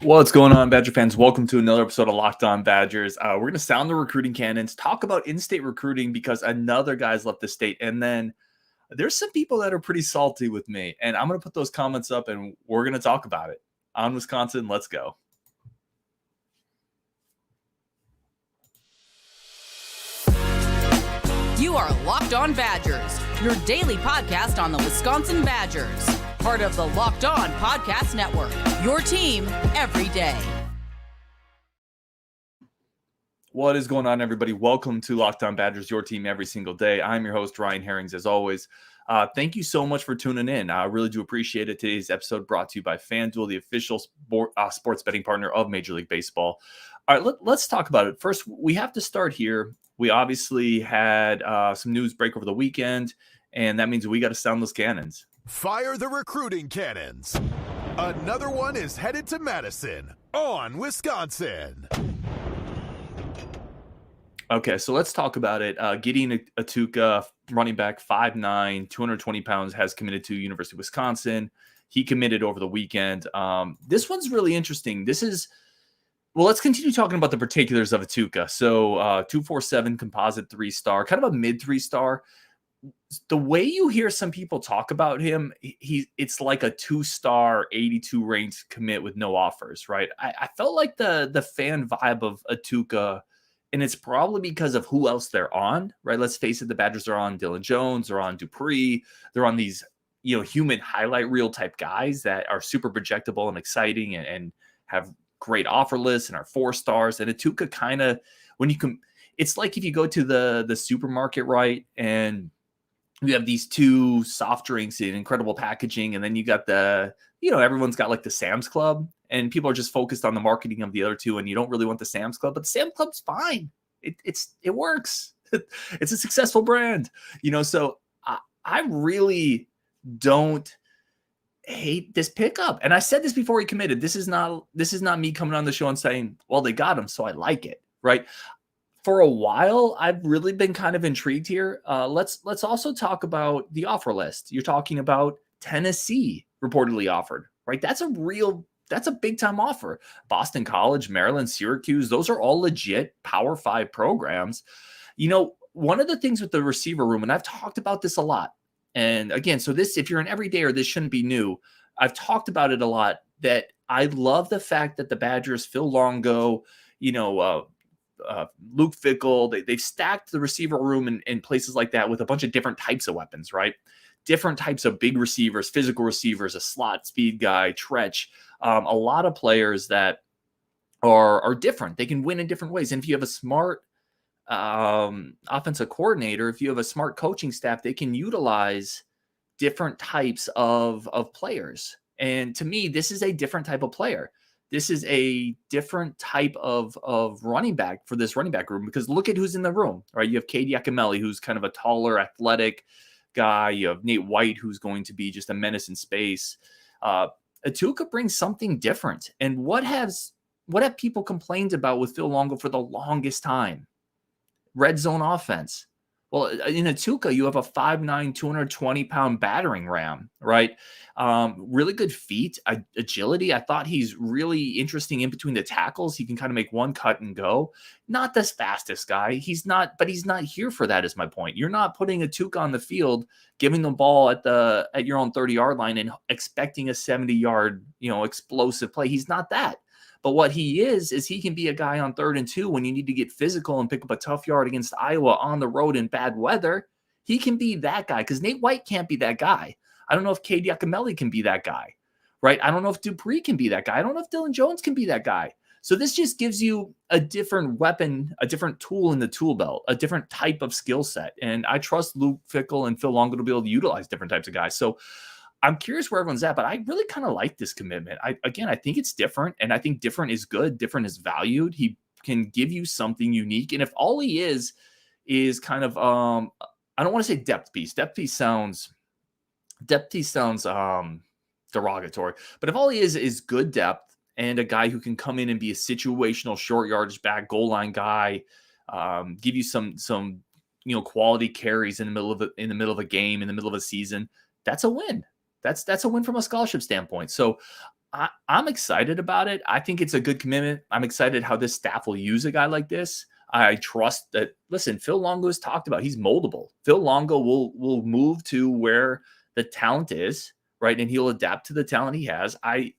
What's going on, Badger fans? Welcome to another episode of Locked On Badgers. We're going to sound the recruiting cannons, talk about in-state recruiting because another guy's left the state, and then there's some people that are pretty salty with me, and I'm going to put those comments up, and we're going to talk about it. On Wisconsin, let's go. You are Locked On Badgers, your daily podcast on the Wisconsin Badgers. Part of the Locked On Podcast Network, your team every day. What is going on, everybody? Welcome to Locked On Badgers, your team every single day. I'm your host, Ryan Herrings, as always. Thank you so much for tuning in. I really do appreciate it. Today's episode brought to you by FanDuel, the official sports betting partner of Major League Baseball. All right, let's talk about it. First, we have to start here. We obviously had some news break over the weekend, and that means we got to sound those cannons. Fire the recruiting cannons. Another one is headed to Madison on Wisconsin. Okay, so let's talk about it. Gideon Ituka, running back, 5'9", 220 pounds, has committed to University of Wisconsin. He committed over the weekend. This one's really interesting. Let's continue talking about the particulars of Ituka. So 247 composite 3-star, kind of a mid 3-star. The way you hear some people talk about him, it's like a 2-star 82 ranked commit with no offers, right? I felt like the fan vibe of Ituka, and it's probably because of who else they're on, right? Let's face it, the Badgers are on Dylan Jones, they're on Dupree, they're on these, human highlight reel type guys that are super projectable and exciting and have great offer lists and are 4 stars. And Ituka kind of, it's like if you go to the supermarket, right, and you have these 2 soft drinks in incredible packaging, and then you got everyone's got like the Sam's Club, and people are just focused on the marketing of the other 2, and you don't really want the Sam's Club, but the Sam's Club's fine. It works. It's a successful brand, so I really don't hate this pickup. And I said this before he committed. This is not me coming on the show and saying, well, they got him, so I like it, right? For a while, I've really been kind of intrigued here. Let's also talk about the offer list. You're talking about Tennessee reportedly offered, right? That's a big time offer. Boston College, Maryland, Syracuse, those are all legit Power 5 programs. One of the things with the receiver room, and I've talked about this a lot, and again, so this, if you're an everydayer, this shouldn't be new. I've talked about it a lot, that I love the fact that the Badgers, Phil Longo, Luke Fickell, they've stacked the receiver room in places like that with a bunch of different types of weapons, right? Different types of big receivers, physical receivers, a slot speed guy, Tretch, a lot of players that are different. They can win in different ways. And if you have a smart offensive coordinator, if you have a smart coaching staff, they can utilize different types of players. And to me, this is a different type of player. This is a different type of running back for this running back room, because look at who's in the room, right? You have KD Akamelli, who's kind of a taller, athletic guy. You have Nate White, who's going to be just a menace in space. Ituka brings something different. And what have people complained about with Phil Longo for the longest time? Red zone offense. Well, in Ituka, you have a 5'9", 220-pound battering ram, right? Really good feet, agility. I thought he's really interesting in between the tackles. He can kind of make one cut and go. Not the fastest guy. He's not here for that, is my point. You're not putting Ituka on the field, giving the ball at your own 30-yard line and expecting a 70-yard, explosive play. He's not that. But what he is he can be a guy on 3rd and 2 when you need to get physical and pick up a tough yard against Iowa on the road in bad weather. He can be that guy, because Nate White can't be that guy. I don't know if KD Akamelli can be that guy, right? I don't know if Dupree can be that guy. I don't know if Dylan Jones can be that guy. So this just gives you a different weapon, a different tool in the tool belt, a different type of skill set. And I trust Luke Fickell and Phil Longo to be able to utilize different types of guys. So I'm curious where everyone's at, but I really kind of like this commitment. I think it's different, and I think different is good. Different is valued. He can give you something unique. And if all he is kind of, I don't want to say depth piece. Depth piece sounds derogatory, but if all he is good depth and a guy who can come in and be a situational short yardage back, goal line guy, give you some quality carries in the middle of a game, in the middle of a season, that's a win. That's a win from a scholarship standpoint. So I'm excited about it. I think it's a good commitment. I'm excited how this staff will use a guy like this. I trust that. Listen, Phil Longo has talked about he's moldable. Phil Longo will move to where the talent is, right, and he'll adapt to the talent he has. I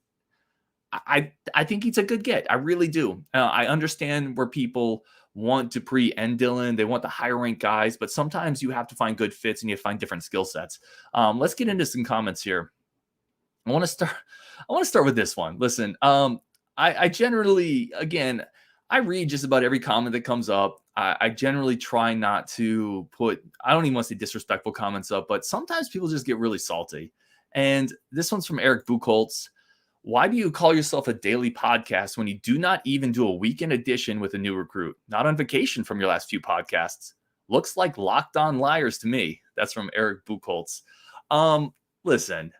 think he's a good get. I really do. I understand where people want Dupree and Dillon. They want the higher ranked guys, but sometimes you have to find good fits and you find different skill sets. Let's get into some comments here. I want to start with this one. Listen, I generally, again, I read just about every comment that comes up. I generally try not to put, I don't even want to say disrespectful comments up, but sometimes people just get really salty. And this one's from Eric Buchholz. Why do you call yourself a daily podcast when you do not even do a weekend edition with a new recruit? Not on vacation from your last few podcasts. Looks like locked on liars to me. That's from Eric Buchholz. Listen,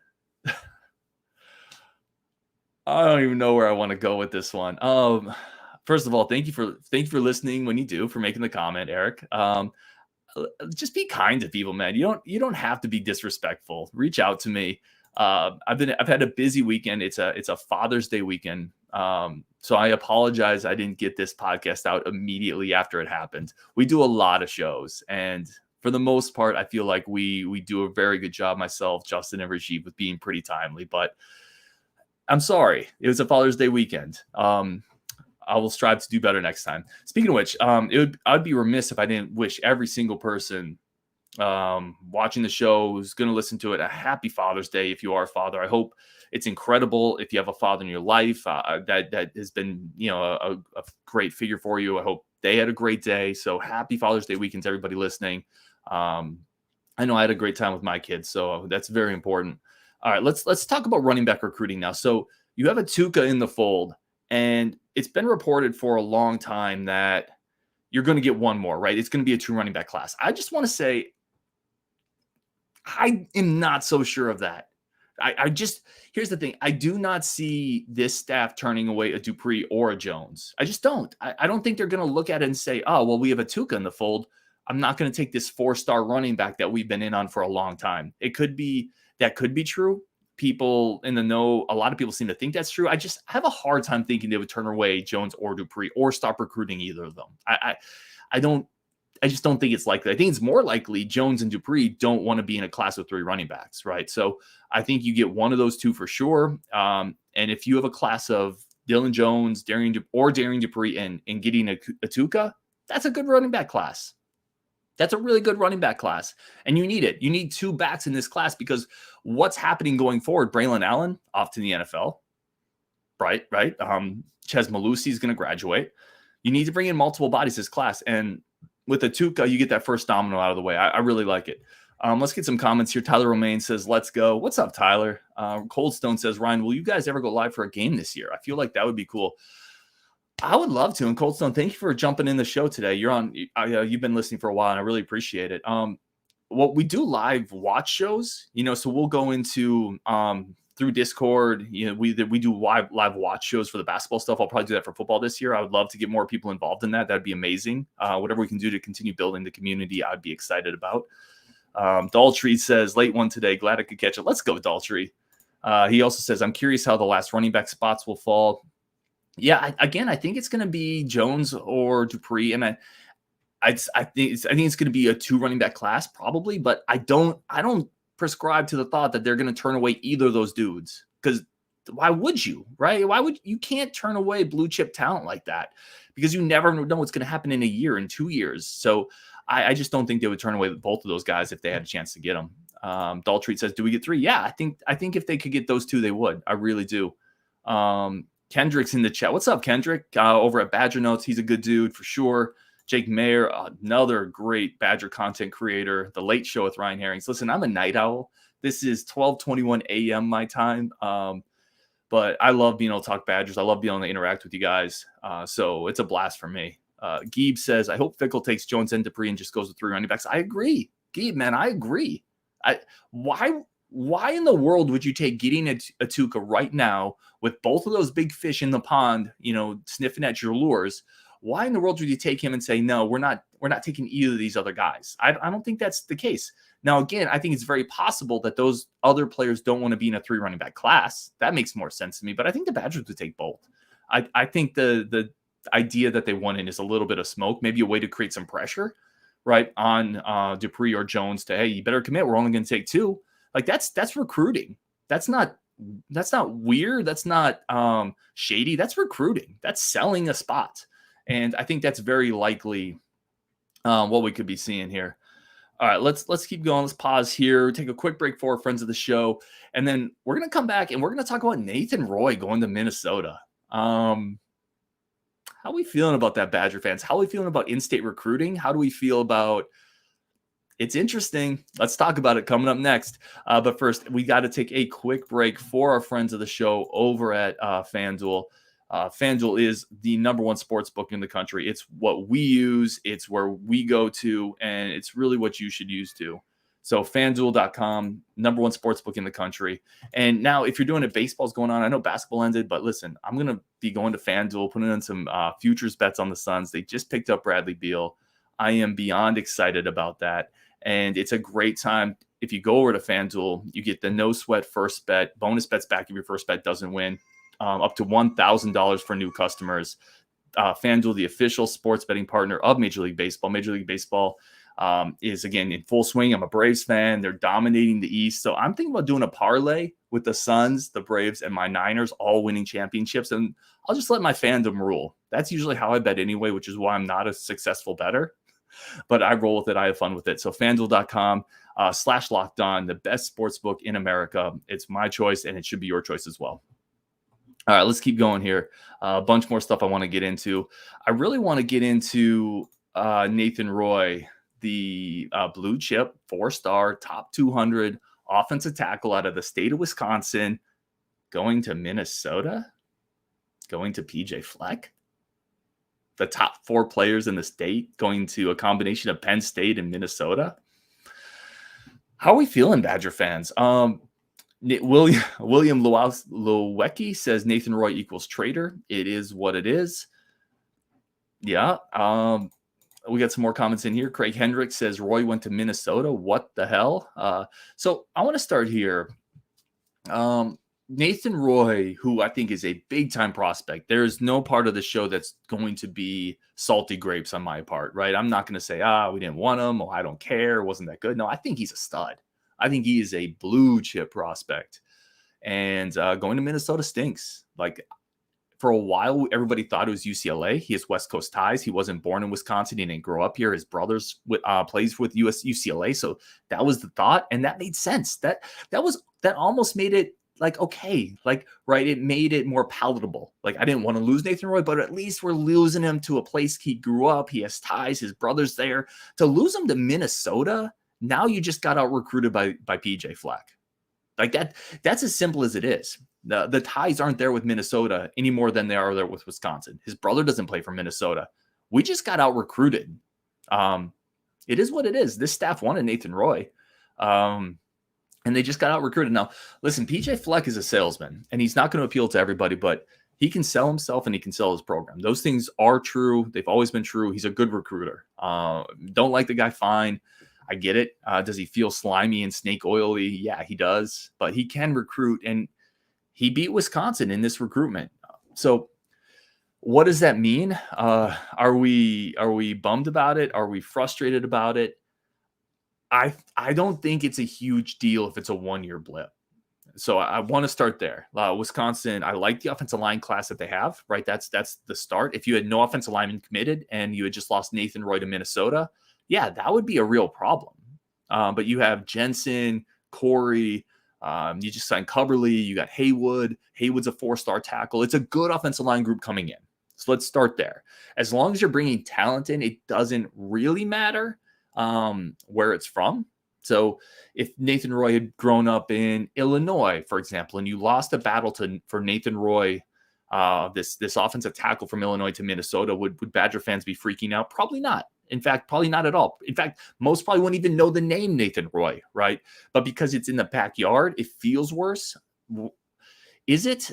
I don't even know where I want to go with this one. First of all, thank you for listening when you do, for making the comment, Eric. Just be kind to people, man. You don't have to be disrespectful. Reach out to me. I've had a busy weekend. It's a Father's Day weekend. So I apologize. I didn't get this podcast out immediately after it happened. We do a lot of shows, and for the most part, I feel like we do a very good job, myself, Justin, and Rajiv, with being pretty timely, but I'm sorry. It was a Father's Day weekend. I will strive to do better next time. Speaking of which, I'd be remiss if I didn't wish every single person watching the show who's going to listen to it a happy Father's Day. If you are a father, I hope it's incredible. If you have a father in your life that has been, a great figure for you, I hope they had a great day. So happy Father's Day weekend to everybody listening. I know I had a great time with my kids, so that's very important. All right, let's talk about running back recruiting now. So you have Ituka in the fold, and it's been reported for a long time that you're going to get one more, right? It's going to be a true running back class. I just want to say I am not so sure of that. Here's the thing. I do not see this staff turning away a Dupree or a Jones. I just don't. I don't think they're going to look at it and say, oh, well, we have Ituka in the fold. I'm not going to take this 4-star running back that we've been in on for a long time. That could be true. People in the know, a lot of people seem to think that's true. I have a hard time thinking they would turn away Jones or Dupree or stop recruiting either of them. I just don't think it's likely. I think it's more likely Jones and Dupree don't want to be in a class with 3 running backs, right? So I think you get one of those two for sure. And if you have a class of Dylan Jones, Darian Dupree, and Gideon Ituka, that's a good running back class. That's a really good running back class. And you need it. You need 2 backs in this class because what's happening going forward, Braylon Allen off to the NFL, right? Ches Malusi is going to graduate. You need to bring in multiple bodies this class. And with Ituka, you get that first domino out of the way. I really like it. Let's get some comments here. Tyler Romaine says, let's go. What's up, Tyler? Cold Stone says, Ryan, will you guys ever go live for a game this year? I feel like that would be cool. I would love to. And Cold Stone, thank you for jumping in the show today. You've been listening for a while, and I really appreciate it. We do live watch shows, so we'll go into through Discord. We do live watch shows for the basketball stuff. I'll probably do that for football this year. I would love to get more people involved in that. That'd be amazing. Whatever we can do to continue building the community, I'd be excited about. Daltrey says, late one today. Glad I could catch it. Let's go, Daltrey. He also says, I'm curious how the last running back spots will fall. Yeah, I think it's going to be Jones or Dupree, and I think it's going to be a 2 running back class probably, but I don't prescribe to the thought that they're going to turn away either of those dudes, because why would you, right? You can't turn away blue chip talent like that, because you never know what's going to happen in a year, in 2 years. So I just don't think they would turn away both of those guys if they had a chance to get them. Daltrey says, do we get 3? Yeah, I think if they could get those 2, they would. I really do. Kendrick's in the chat. What's up, Kendrick? Over at Badger Notes. He's a good dude for sure. Jake Mayer, another great Badger content creator. The Late Show with Ryan Herrings. Listen, I'm a night owl. This is 12:21 a.m. my time. But I love being able to talk Badgers. I love being able to interact with you guys. So it's a blast for me. Geeb says, I hope Fickell takes Jones and Dupree and just goes with 3 running backs. I agree. Geeb, man, I agree. Why in the world would you take Gideon Ituka right now with both of those big fish in the pond, sniffing at your lures? Why in the world would you take him and say, no, we're not taking either of these other guys? I don't think that's the case. Now, again, I think it's very possible that those other players don't want to be in a 3 running back class. That makes more sense to me, but I think the Badgers would take both. I think the idea that they want in is a little bit of smoke, maybe a way to create some pressure, right, on Dupree or Jones to, hey, you better commit. We're only going to take 2. Like that's recruiting. That's not weird. That's not shady. That's recruiting. That's selling a spot. And I think that's very likely what we could be seeing here. All right, let's keep going. Let's pause here, take a quick break for our friends of the show, and then we're going to come back and we're going to talk about Nathan Roy going to Minnesota. How are we feeling about that, Badger fans? How are we feeling about in-state recruiting? How do we feel about it's interesting? Let's talk about it coming up next. But first, we got to take a quick break for our friends of the show over at FanDuel. FanDuel is the number one sports book in the country. It's what we use. It's where we go to, and it's really what you should use too. So FanDuel.com, number one sports book in the country. And now if you're doing it, baseball's going on. I know basketball ended, but listen, I'm going to be going to FanDuel, putting in some futures bets on the Suns. They just picked up Bradley Beal. I am beyond excited about that. And it's a great time. If you go over to FanDuel, you get the no sweat first bet, bonus bets back if your first bet doesn't win, up to $1,000 for new customers. FanDuel, the official sports betting partner of Major League Baseball. Major League Baseball is, again, in full swing. I'm a Braves fan. They're dominating the East. So I'm thinking about doing a parlay with the Suns, the Braves, and my Niners all winning championships. And I'll just let my fandom rule. That's usually how I bet anyway, which is why I'm not a successful bettor. But I roll with it. I have fun with it. So FanDuel.com /LockedOn, the best sports book in America. It's my choice, and it should be your choice as well. All right, let's keep going here. A bunch more stuff I want to get into. I really want to get into Nathan Roy, the blue chip, 4-star, top 200 offensive tackle out of the state of Wisconsin, going to Minnesota, going to PJ Fleck. The top 4 players in the state going to a combination of Penn State and Minnesota. How are we feeling, Badger fans? William Lowecki says Nathan Roy equals traitor. It is what it is. Yeah. We got some more comments in here. Craig Hendricks says Roy went to Minnesota. What the hell? So I want to start here. Nathan Roy, who I think is a big-time prospect, there is no part of the show that's going to be salty grapes on my part, right? I'm not going to say, we didn't want him, or I don't care, wasn't that good. No, I think he's a stud. I think he is a blue-chip prospect. And going to Minnesota stinks. Like, for a while, everybody thought it was UCLA. He has West Coast ties. He wasn't born in Wisconsin. He didn't grow up here. His brother's plays with UCLA. So that was the thought, and that made sense. That almost made it like, okay, like, right, it made it more palatable. Like, I didn't want to lose Nathan Roy, but at least we're losing him to a place he grew up. He has ties. His brother's there. To lose him to Minnesota, now you just got out recruited by PJ Fleck. Like that's as simple as it is. The ties aren't there with Minnesota any more than they are there with Wisconsin. His brother doesn't play for Minnesota. We just got out recruited. It is what it is. This staff wanted Nathan Roy. And they just got out recruited. Now, listen, PJ Fleck is a salesman, and he's not going to appeal to everybody, but he can sell himself and he can sell his program. Those things are true. They've always been true. He's a good recruiter. Don't like the guy, fine. I get it. Does he feel slimy and snake oily? Yeah, he does. But he can recruit, and he beat Wisconsin in this recruitment. So what does that mean? Are we bummed about it? Are we frustrated about it? I don't think it's a huge deal if it's a one-year blip. So I want to start there. Wisconsin, I like the offensive line class that they have, right? That's the start. If you had no offensive lineman committed and you had just lost Nathan Roy to Minnesota, yeah, that would be a real problem. But you have Jensen, Corey, you just signed Coverly, you got Haywood. Haywood's a 4-star tackle. It's a good offensive line group coming in. So let's start there. As long as you're bringing talent in, it doesn't really matter where it's from. So if Nathan Roy had grown up in Illinois, for example, and you lost a battle for Nathan Roy, this offensive tackle from Illinois to Minnesota, would Badger fans be freaking out? Probably not. In fact, probably not at all. In fact, most probably wouldn't even know the name Nathan Roy, right? But because it's in the backyard, it feels worse. Is it?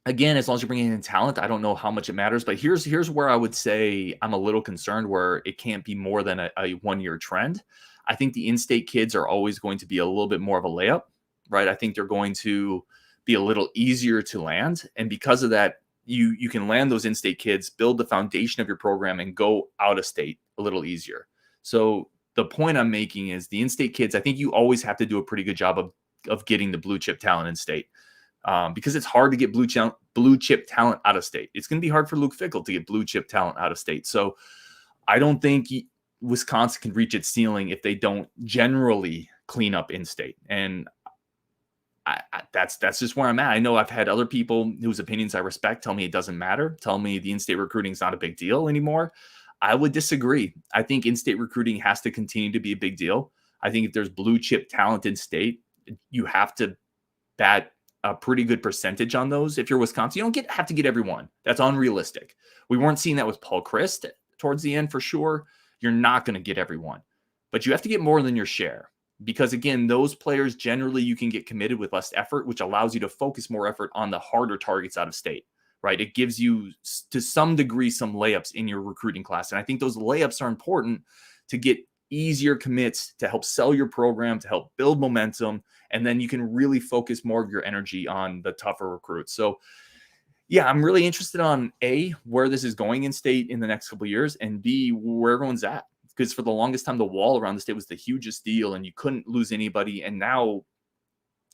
Again, as long as you're bringing in talent, I don't know how much it matters, but here's where I would say I'm a little concerned where it can't be more than a 1-year trend. I think the in-state kids are always going to be a little bit more of a layup, right? I think they're going to be a little easier to land. And because of that, you can land those in-state kids, build the foundation of your program, and go out of state a little easier. So the point I'm making is the in-state kids, I think you always have to do a pretty good job of getting the blue chip talent in state. Because it's hard to get blue chip talent out of state. It's going to be hard for Luke Fickell to get blue chip talent out of state. So I don't think Wisconsin can reach its ceiling if they don't generally clean up in state. And that's just where I'm at. I know I've had other people whose opinions I respect tell me it doesn't matter, tell me the in-state recruiting is not a big deal anymore. I would disagree. I think in-state recruiting has to continue to be a big deal. I think if there's blue chip talent in state, you have to bat a pretty good percentage on those. If you're Wisconsin, you don't have to get everyone. That's unrealistic. We weren't seeing that with Paul Christ towards the end for sure. You're not going to get everyone, but you have to get more than your share because again, those players generally you can get committed with less effort, which allows you to focus more effort on the harder targets out of state, right? It gives you to some degree some layups in your recruiting class. And I think those layups are important to get easier commits to help sell your program, to help build momentum. And then you can really focus more of your energy on the tougher recruits. So yeah, I'm really interested on A, where this is going in state in the next couple of years, and B, where everyone's at. Because for the longest time, the wall around the state was the hugest deal and you couldn't lose anybody. And now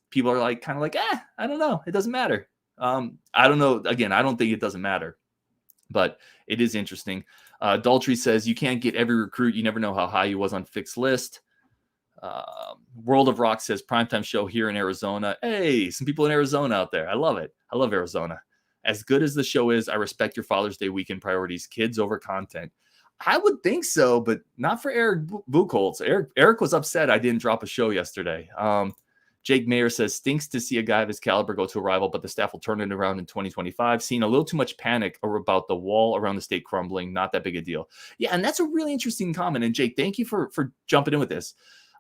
people are like, kind of like, I don't know. It doesn't matter. I don't know. Again, I don't think it doesn't matter, but it is interesting. Daltrey says, you can't get every recruit. You never know how high he was on fixed list. World of Rock says, primetime show here in Arizona. Hey, some people in Arizona out there. I love it. I love Arizona. As good as the show is, I respect your Father's Day weekend priorities, kids over content. I would think so, but not for Eric Buchholz. Eric was upset I didn't drop a show yesterday. Jake Mayer says, stinks to see a guy of his caliber go to a rival, but the staff will turn it around in 2025. Seeing a little too much panic about the wall around the state crumbling. Not that big a deal. Yeah, and that's a really interesting comment. And Jake, thank you for jumping in with this.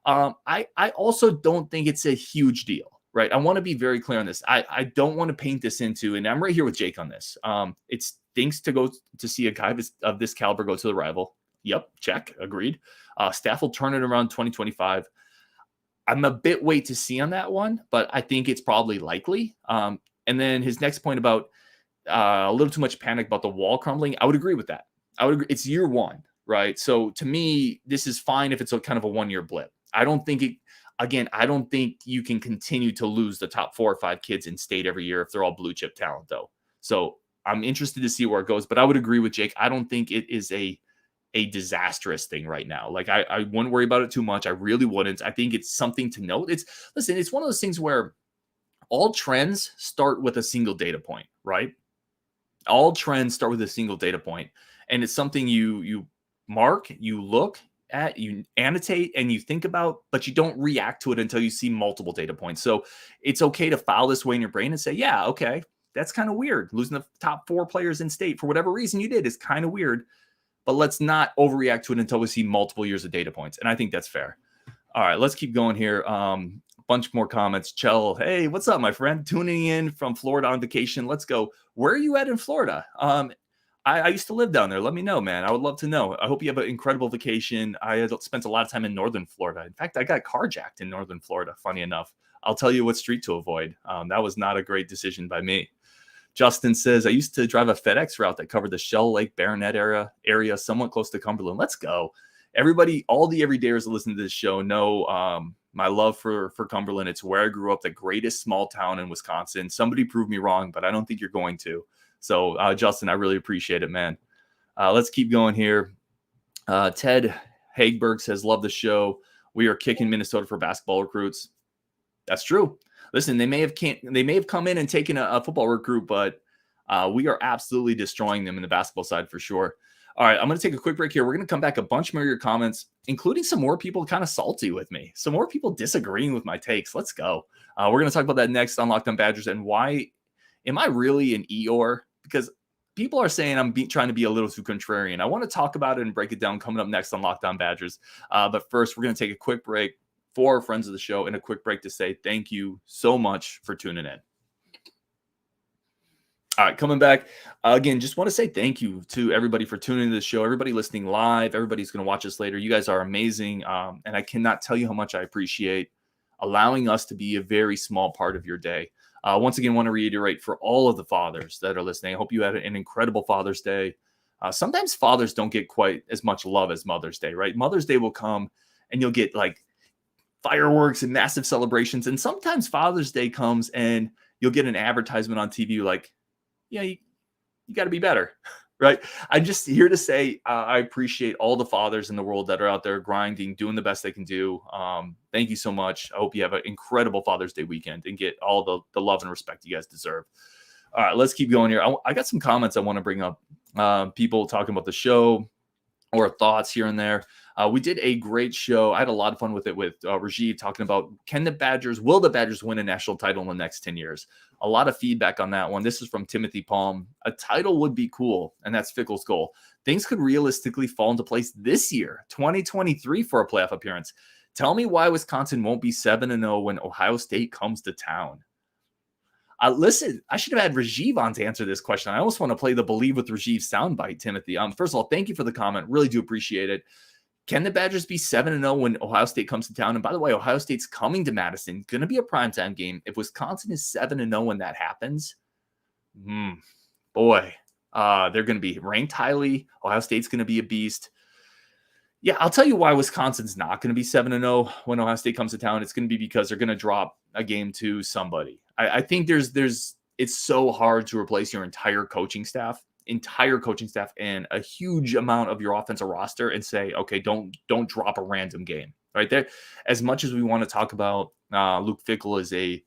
I also don't think it's a huge deal, right? I want to be very clear on this. I don't want to paint this into, and I'm right here with Jake on this. It stinks to go to see a guy of this caliber go to the rival. Yep, check, agreed. Staff will turn it around 2025. I'm a bit wait to see on that one, but I think it's probably likely. And then his next point about a little too much panic about the wall crumbling, I would agree with that. I would agree. It's year one, right? So to me, this is fine if it's a kind of a 1-year blip. I don't think you can continue to lose the top 4 or 5 kids in state every year if they're all blue chip talent, though. So I'm interested to see where it goes, but I would agree with Jake. I don't think it is a disastrous thing right now. Like I wouldn't worry about it too much. I really wouldn't. I think it's something to note. It's one of those things where all trends start with a single data point, right? All trends start with a single data point, and it's something you mark, you look at, you annotate, and you think about, but you don't react to it until you see multiple data points. So it's okay to file this way in your brain and say, yeah, okay, that's kind of weird. Losing the top 4 players in state for whatever reason you did is kind of weird. But let's not overreact to it until we see multiple years of data points. And I think that's fair. All right, let's keep going here. Bunch more comments. Chell, hey, what's up, my friend? Tuning in from Florida on vacation. Let's go. Where are you at in Florida? I used to live down there. Let me know, man. I would love to know. I hope you have an incredible vacation. I had spent a lot of time in northern Florida. In fact, I got carjacked in northern Florida, funny enough. I'll tell you what street to avoid. That was not a great decision by me. Justin says, I used to drive a FedEx route that covered the Shell Lake Baronet area somewhat close to Cumberland. Let's go. Everybody, all the everydayers that listen to this show know my love for Cumberland. It's where I grew up, the greatest small town in Wisconsin. Somebody proved me wrong, but I don't think you're going to. So, Justin, I really appreciate it, man. Let's keep going here. Ted Hagberg says, love the show. We are kicking Minnesota for basketball recruits. That's true. Listen, they may have come in and taken a football recruit, but we are absolutely destroying them in the basketball side for sure. All right, I'm going to take a quick break here. We're going to come back a bunch more of your comments, including some more people kind of salty with me, some more people disagreeing with my takes. Let's go. We're going to talk about that next on Locked On Badgers and why am I really an Eeyore? Because people are saying I'm trying to be a little too contrarian. I want to talk about it and break it down coming up next on Locked On Badgers. But first, we're going to take a quick break for our friends of the show and a quick break to say thank you so much for tuning in. All right, coming back again. Just want to say thank you to everybody for tuning into the show. Everybody listening live. Everybody's going to watch us later. You guys are amazing, and I cannot tell you how much I appreciate allowing us to be a very small part of your day. Once again, want to reiterate for all of the fathers that are listening. I hope you had an incredible Father's Day. Sometimes fathers don't get quite as much love as Mother's Day, right? Mother's Day will come, and you'll get like fireworks and massive celebrations, and sometimes Father's Day comes, and you'll get an advertisement on TV like, yeah, you got to be better, right? I'm just here to say I appreciate all the fathers in the world that are out there grinding, doing the best they can do. Thank you so much. I hope you have an incredible Father's Day weekend and get all the love and respect you guys deserve. All right, let's keep going here. I got some comments I want to bring up. People talking about the show or thoughts here and there. We did a great show. I had a lot of fun with it with Rajiv talking about will the Badgers win a national title in the next 10 years? A lot of feedback on that one. This is from Timothy Palm. A title would be cool, and that's Fickell's goal. Things could realistically fall into place this year, 2023, for a playoff appearance. Tell me why Wisconsin won't be 7-0 when Ohio State comes to town. Listen, I should have had Rajiv on to answer this question. I almost want to play the Believe with Rajiv soundbite, Timothy. First of all, thank you for the comment. Really do appreciate it. Can the Badgers be 7-0 when Ohio State comes to town? And by the way, Ohio State's coming to Madison. Going to be a primetime game. If Wisconsin is 7-0 when that happens, boy, they're going to be ranked highly. Ohio State's going to be a beast. Yeah, I'll tell you why Wisconsin's not going to be 7-0 when Ohio State comes to town. It's going to be because they're going to drop a game to somebody. I think it's so hard to replace your entire coaching staff and a huge amount of your offensive roster and say, okay, don't drop a random game right there. As much as we want to talk about Luke Fickell is a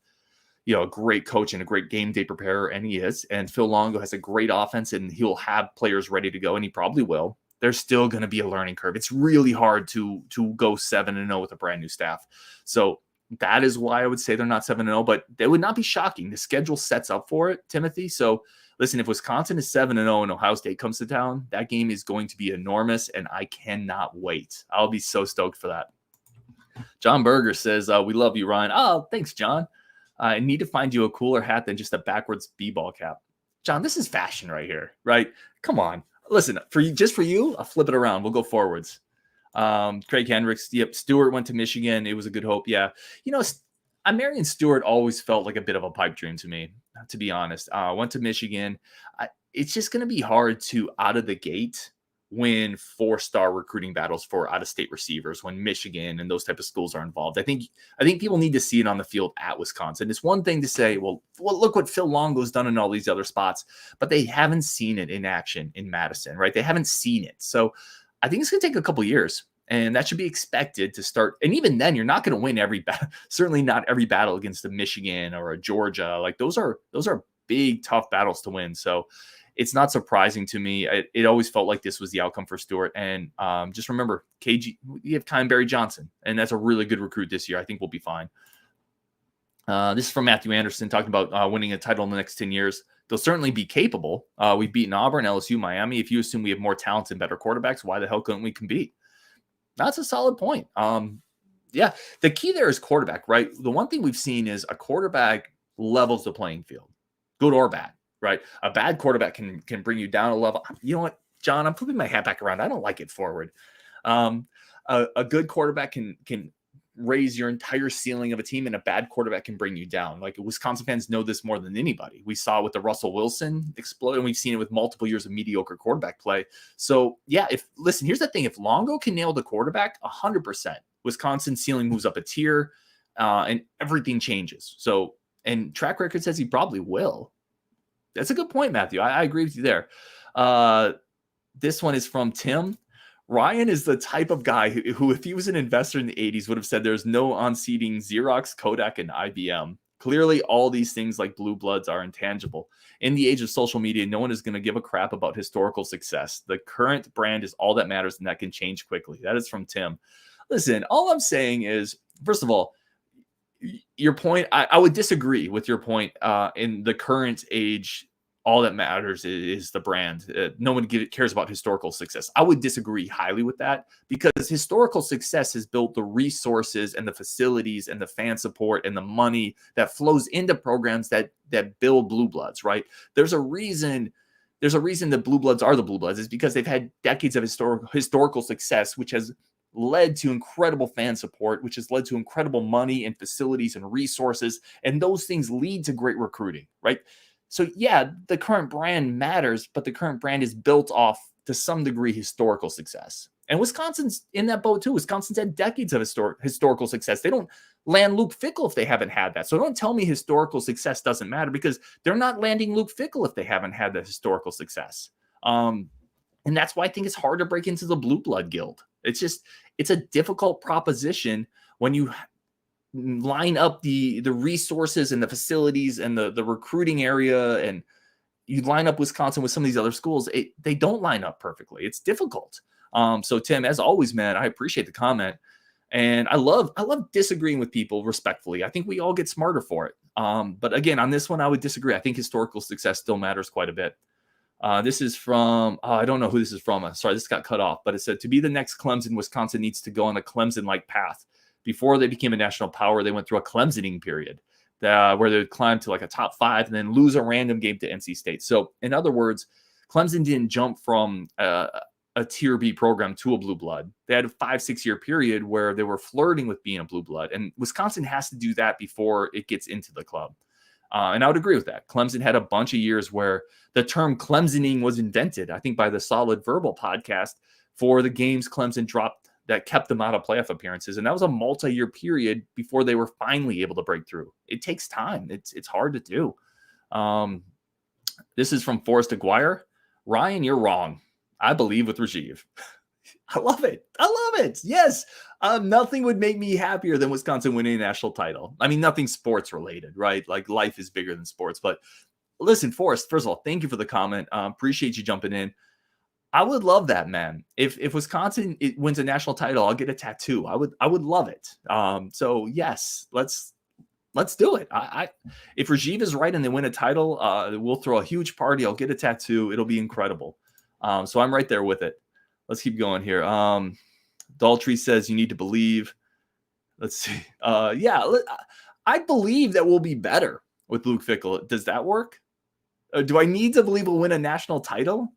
great coach and a great game day preparer, and he is, and Phil Longo has a great offense and he'll have players ready to go, and he probably will. There's still going to be a learning curve. It's really hard to go 7-0 with a brand new staff. So that is why I would say they're not 7-0, but they would not be shocking. The schedule sets up for it, Timothy. So listen, if Wisconsin is 7-0 and Ohio State comes to town, that game is going to be enormous, and I cannot wait. I'll be so stoked for that. John Berger says, we love you, Ryan. Oh, thanks, John. I need to find you a cooler hat than just a backwards b-ball cap. John, this is fashion right here, right? Come on. Listen, for you, I'll flip it around. We'll go forwards. Craig Hendricks. Yep. Stewart went to Michigan. It was a good hope. Yeah. Marion Stewart always felt like a bit of a pipe dream to me, to be honest. Went to Michigan. It's just going to be hard to out of the gate win 4-star recruiting battles for out-of-state receivers when Michigan and those type of schools are involved. I think people need to see it on the field at Wisconsin. It's one thing to say, well, look what Phil Longo's done in all these other spots, but they haven't seen it in action in Madison, right? They haven't seen it. So I think it's going to take a couple years, and that should be expected to start. And even then, you're not going to win every battle, certainly not every battle against a Michigan or a Georgia. Like those are big, tough battles to win. So it's not surprising to me. It always felt like this was the outcome for Stewart. And just remember, KG, you have Kyle Barry Johnson, and that's a really good recruit this year. I think we'll be fine. This is from Matthew Anderson talking about winning a title in the next 10 years. They'll certainly be capable. We've beaten Auburn, LSU, Miami. If you assume we have more talent and better quarterbacks, why the hell couldn't we compete? That's a solid point. Yeah, the key there is quarterback, right? The one thing we've seen is a quarterback levels the playing field, good or bad. Right, a bad quarterback can bring you down a level. You know what, John? I'm flipping my hat back around. I don't like it forward. A good quarterback can raise your entire ceiling of a team, and a bad quarterback can bring you down. Like Wisconsin fans know this more than anybody. We saw it with the Russell Wilson explode, and we've seen it with multiple years of mediocre quarterback play. So yeah, here's the thing: if Longo can nail the quarterback 100%, Wisconsin's ceiling moves up a tier, and everything changes. So, and track record says he probably will. That's a good point, Matthew. I agree with you there. This one is from Tim. Ryan is the type of guy who, if he was an investor in the 80s, would have said there's no unseating Xerox, Kodak, and IBM. Clearly, all these things like blue bloods are intangible. In the age of social media, no one is going to give a crap about historical success. The current brand is all that matters, and that can change quickly. That is from Tim. Listen, all I'm saying is, first of all, your point, I would disagree with your point in the current age all that matters is the brand. No one cares about historical success. I would disagree highly with that, because historical success has built the resources and the facilities and the fan support and the money that flows into programs that build blue bloods, right? There's a reason the blue bloods are the blue bloods, is because they've had decades of historical success, which has led to incredible fan support, which has led to incredible money and facilities and resources. And those things lead to great recruiting, right? So yeah, the current brand matters, but the current brand is built off, to some degree, historical success. And Wisconsin's in that boat too. Wisconsin's had decades of historical success. They don't land Luke Fickell if they haven't had that. So don't tell me historical success doesn't matter, because they're not landing Luke Fickell if they haven't had the historical success. And that's why I think it's hard to break into the Blue Blood Guild. It's a difficult proposition when you line up the resources and the facilities and the recruiting area, and you line up Wisconsin with some of these other schools. They don't line up perfectly. It's difficult. So Tim, as always, man, I appreciate the comment, and I love disagreeing with people respectfully. I think we all get smarter for it. But again, on this one, I would disagree. I think historical success still matters quite a bit. This is from, I don't know who this is from. Sorry, this got cut off, but it said, to be the next Clemson, Wisconsin needs to go on a Clemson-like path. Before they became a national power, they went through a Clemsoning period where they would climb to like a top 5 and then lose a random game to NC State. So in other words, Clemson didn't jump from a tier B program to a blue blood. They had a 5-6 year period where they were flirting with being a blue blood. And Wisconsin has to do that before it gets into the club. And I would agree with that. Clemson had a bunch of years where the term Clemsoning was invented, I think, by the Solid Verbal podcast, for the games Clemson dropped that kept them out of playoff appearances. And that was a multi-year period before they were finally able to break through. It takes time. It's hard to do. This is from Forrest Aguirre. Ryan, you're wrong. I believe with Rajiv. I love it. Yes. Nothing would make me happier than Wisconsin winning a national title. I mean, nothing sports related, right? Like, life is bigger than sports. But listen, Forrest, first of all, thank you for the comment. Appreciate you jumping in. I would love that, man. If Wisconsin wins a national title, I'll get a tattoo. I would love it. So yes, let's do it. If Rajiv is right and they win a title, we'll throw a huge party. I'll get a tattoo. It'll be incredible. So I'm right there with it. Let's keep going here. Daltrey says you need to believe. Let's see. I believe that we'll be better with Luke Fickell. Does that work? Do I need to believe we'll win a national title?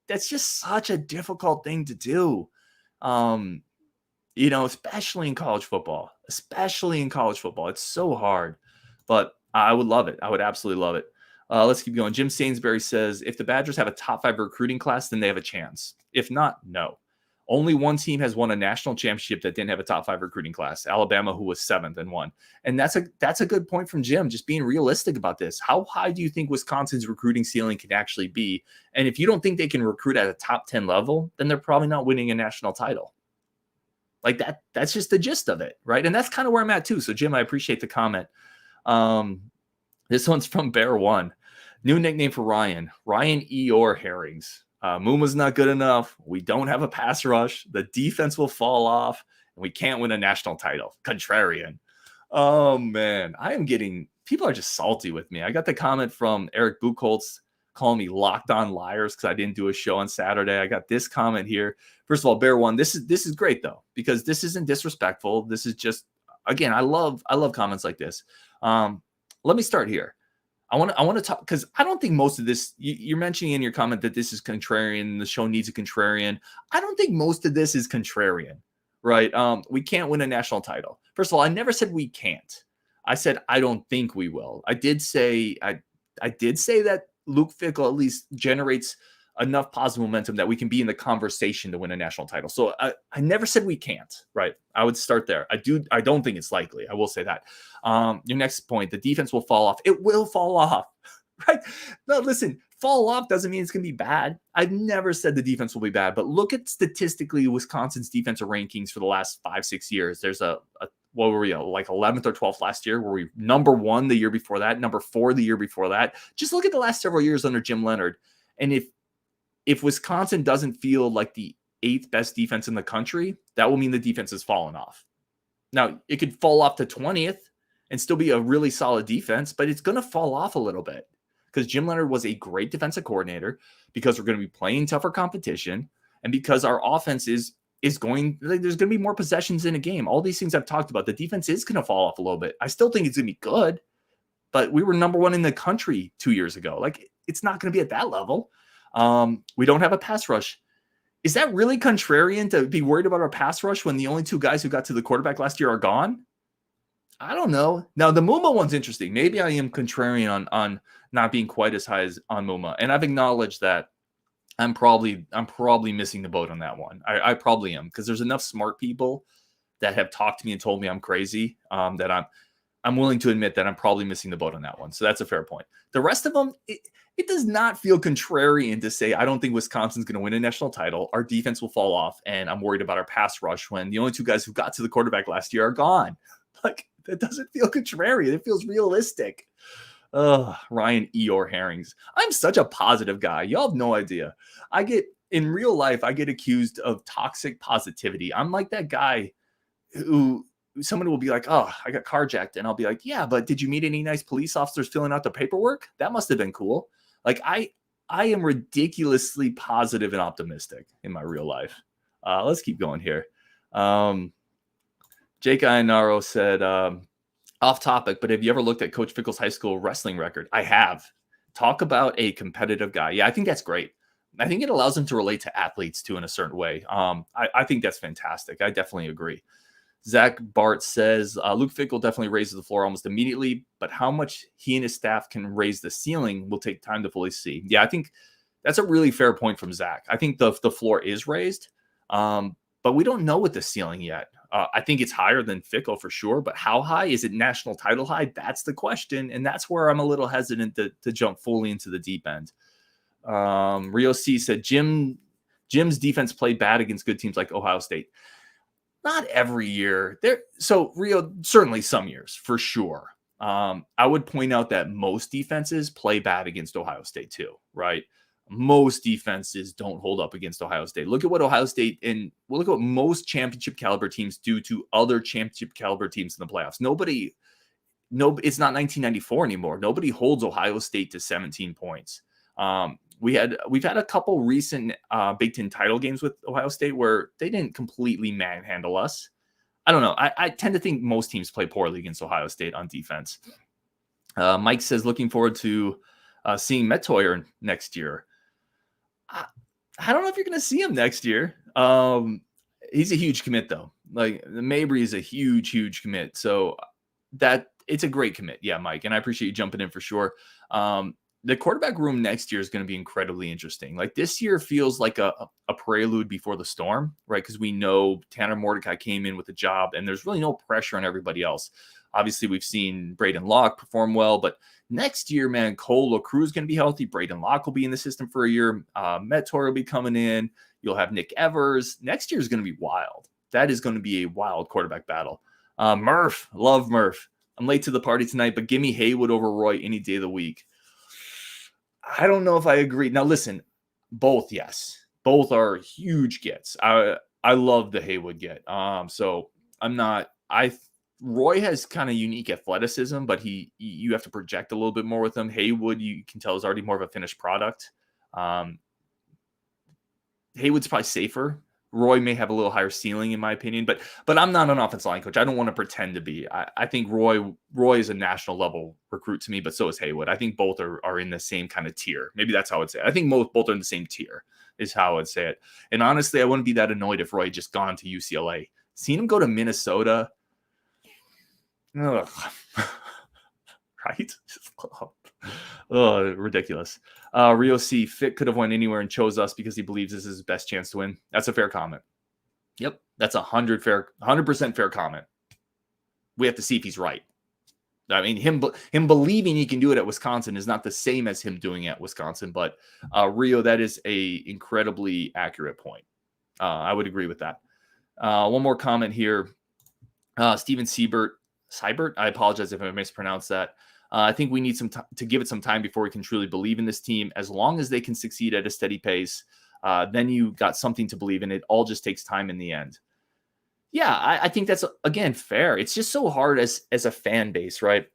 That's just such a difficult thing to do. Especially in college football. It's so hard. But I would love it. I would absolutely love it. Let's keep going. Jim Sainsbury says, if the Badgers have a top 5 recruiting class, then they have a chance. If not, no. Only one team has won a national championship that didn't have a top 5 recruiting class, Alabama, who was 7th and won. And that's a good point from Jim, just being realistic about this. How high do you think Wisconsin's recruiting ceiling can actually be? And if you don't think they can recruit at a top 10 level, then they're probably not winning a national title. Like that's just the gist of it, right? And that's kind of where I'm at too. So Jim, I appreciate the comment. This one's from Bear One. New nickname for Ryan Eeyore Herrings. Moon was not good enough. We don't have a pass rush. The defense will fall off, and we can't win a national title. Contrarian. Oh, man. People are just salty with me. I got the comment from Eric Buchholz calling me locked on liars because I didn't do a show on Saturday. I got this comment here. First of all, Bear One, this is great, though, because this isn't disrespectful. This is just, again, I love comments like this. Let me start here. I want to talk, because I don't think most of this, you're mentioning in your comment that this is contrarian, the show needs a contrarian. I don't think most of this is contrarian, right? We can't win a national title. First of all, I never said we can't. I said I don't think we will. I did say that Luke Fickell at least generates enough positive momentum that we can be in the conversation to win a national title. So I never said we can't, right? I would start there. I don't think it's likely. I will say that. Your next point, the defense will fall off. It will fall off, right? No, listen, fall off doesn't mean it's going to be bad. I've never said the defense will be bad, but look at statistically Wisconsin's defensive rankings for the last 5-6 years. There's what were we, like 11th or 12th last year? Were we number 1 the year before that? Number 4 the year before that? Just look at the last several years under Jim Leonhard. And if Wisconsin doesn't feel like the 8th best defense in the country, that will mean the defense has fallen off. Now, it could fall off to 20th and still be a really solid defense, but it's going to fall off a little bit. because Jim Leonhard was a great defensive coordinator, because we're going to be playing tougher competition, and because our offense is going, like, there's going to be more possessions in a game. All these things I've talked about, the defense is going to fall off a little bit. I still think it's going to be good, but we were number 1 in the country 2 years ago. Like, it's not going to be at that level. We don't have a pass rush. Is that really contrarian to be worried about our pass rush when the only 2 guys who got to the quarterback last year are gone? I don't know. Now, the Muma one's interesting. Maybe I am contrarian on not being quite as high as on Muma, and I've acknowledged that I'm probably missing the boat on that one. I probably am, because there's enough smart people that have talked to me and told me I'm crazy, that I'm willing to admit that I'm probably missing the boat on that one. So that's a fair point. The rest of them, it does not feel contrarian to say I don't think Wisconsin's going to win a national title. Our defense will fall off, and I'm worried about our pass rush when the only 2 guys who got to the quarterback last year are gone. Like, that doesn't feel contrarian. It feels realistic. Ryan Eeyore Herrings. I'm such a positive guy. Y'all have no idea. In real life, I get accused of toxic positivity. I'm like that guy who someone will be like, oh, I got carjacked. And I'll be like, yeah, but did you meet any nice police officers filling out the paperwork? That must have been cool. Like, I am ridiculously positive and optimistic in my real life. Let's keep going here. Jake Iannaro said, off topic, but have you ever looked at Coach Fickell's high school wrestling record? I have. Talk about a competitive guy. Yeah, I think that's great. I think it allows him to relate to athletes too in a certain way. I think that's fantastic. I definitely agree. Zach Bart says, Luke Fickell definitely raises the floor almost immediately, but how much he and his staff can raise the ceiling will take time to fully see. Yeah, I think that's a really fair point from Zach. I think the floor is raised, but we don't know what the ceiling yet. I think it's higher than Fickell for sure, but how high? Is it national title high? That's the question, and that's where I'm a little hesitant to jump fully into the deep end. Rio C said, Jim's defense played bad against good teams like Ohio State. Not every year. So Rio, certainly some years, for sure. I would point out that most defenses play bad against Ohio State too, right? Most defenses don't hold up against Ohio State. Look at what Ohio State look at what most championship caliber teams do to other championship caliber teams in the playoffs. It's not 1994 anymore. Nobody holds Ohio State to 17 points. We've had a couple recent Big Ten title games with Ohio State where they didn't completely manhandle us. I don't know. I tend to think most teams play poorly against Ohio State on defense. Mike says, looking forward to seeing Metoyer next year. I don't know if you're going to see him next year. He's a huge commit, though. Like, Mabry is a huge commit. So that it's a great commit. Yeah, Mike. And I appreciate you jumping in for sure. The quarterback room next year is going to be incredibly interesting. Like, this year feels like a prelude before the storm, right? Because we know Tanner Mordecai came in with a job and there's really no pressure on everybody else. Obviously, we've seen Braden Locke perform well, but next year, man, Cole LaCruz is going to be healthy. Braden Locke will be in the system for a year. Metoyer will be coming in. You'll have Nick Evers. Next year is going to be wild. That is going to be a wild quarterback battle. Murph, love Murph. I'm late to the party tonight, but give me Haywood over Roy any day of the week. I don't know if I agree. Now, listen, both, yes. Both are huge gets. I love the Haywood get. So I'm not – Roy has kind of unique athleticism, but you have to project a little bit more with him. Haywood, you can tell, is already more of a finished product. Haywood's probably safer. Roy may have a little higher ceiling, in my opinion, but I'm not an offensive line coach. I don't want to pretend to be. I think Roy is a national level recruit to me, but so is Haywood. I think both are in the same kind of tier. Maybe that's how I would say it. I think both are in the same tier is how I would say it. And honestly, I wouldn't be that annoyed if Roy had just gone to UCLA. Seeing him go to Minnesota, ugh. Right? Oh, ridiculous. Rio C. Fit could have went anywhere and chose us because he believes this is his best chance to win. That's a fair comment. Yep, that's 100% fair comment. We have to see if he's right. I mean, him believing he can do it at Wisconsin is not the same as him doing it at Wisconsin. But Rio, that is a incredibly accurate point. I would agree with that. One more comment here. Steven Seibert. I apologize if I mispronounced that. I think we need to give it some time before we can truly believe in this team. As long as they can succeed at a steady pace, then you got something to believe in. It all just takes time in the end. Yeah, I think that's, again, fair. It's just so hard as a fan base, right?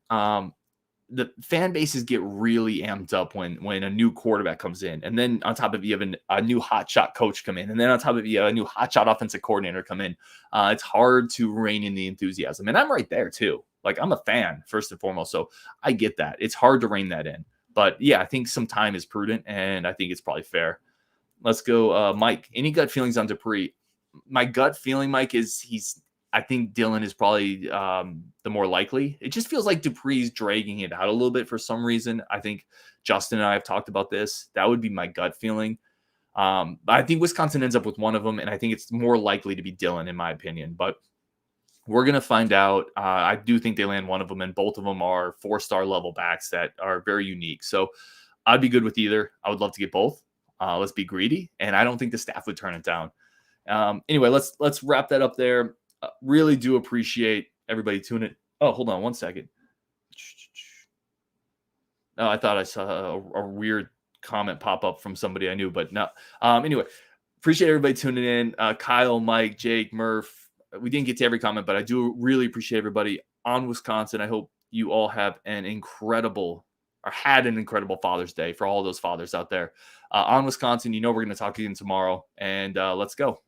the fan bases get really amped up when a new quarterback comes in. And then on top of it, you have a new hotshot coach come in. And then on top of it, you have a new hotshot offensive coordinator come in. It's hard to rein in the enthusiasm. And I'm right there too. Like, I'm a fan first and foremost. So I get that. It's hard to rein that in. But yeah, I think some time is prudent, and I think it's probably fair. Let's go, Mike. Any gut feelings on Dupree? My gut feeling, Mike, is I think Dillon is probably the more likely. It just feels like Dupree's dragging it out a little bit for some reason. I think Justin and I have talked about this. That would be my gut feeling. But I think Wisconsin ends up with one of them, and I think it's more likely to be Dillon, in my opinion. But we're going to find out. I do think they land one of them, and both of them are 4-star level backs that are very unique. So I'd be good with either. I would love to get both. Let's be greedy, and I don't think the staff would turn it down. Anyway, let's wrap that up there. Really do appreciate everybody tuning. Oh, hold on 1 second. Oh, I thought I saw a weird comment pop up from somebody I knew, but no. Anyway, appreciate everybody tuning in. Kyle, Mike, Jake, Murph. We didn't get to every comment, but I do really appreciate everybody on Wisconsin. I hope you all have had an incredible Father's Day for all those fathers out there. On Wisconsin, we're going to talk again tomorrow, and let's go.